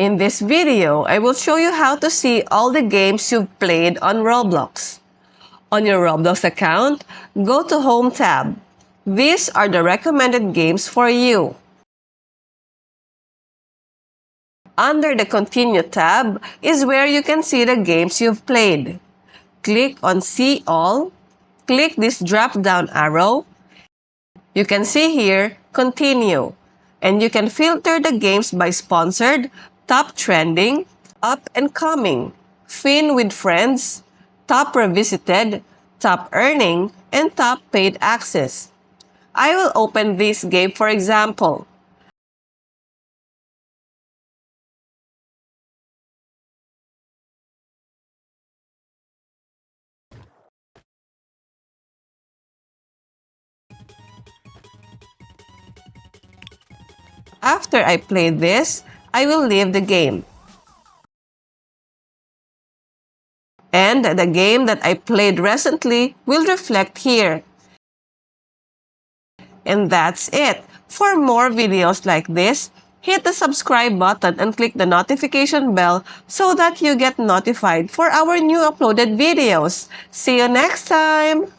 In this video, I will show you how to see all the games you've played on Roblox. On your Roblox account, go to Home tab. These are the recommended games for you. Under the Continue tab is where you can see the games you've played. Click on See All. Click this drop-down arrow. You can see here, Continue. And you can filter the games by sponsored, top trending, up and coming, Fin with friends, top revisited, top earning, and top paid access. I will open this game for example. After I play this, I will leave the game. And the game that I played recently will reflect here. And that's it. For more videos like this, hit the subscribe button and click the notification bell so that you get notified for our new uploaded videos. See you next time!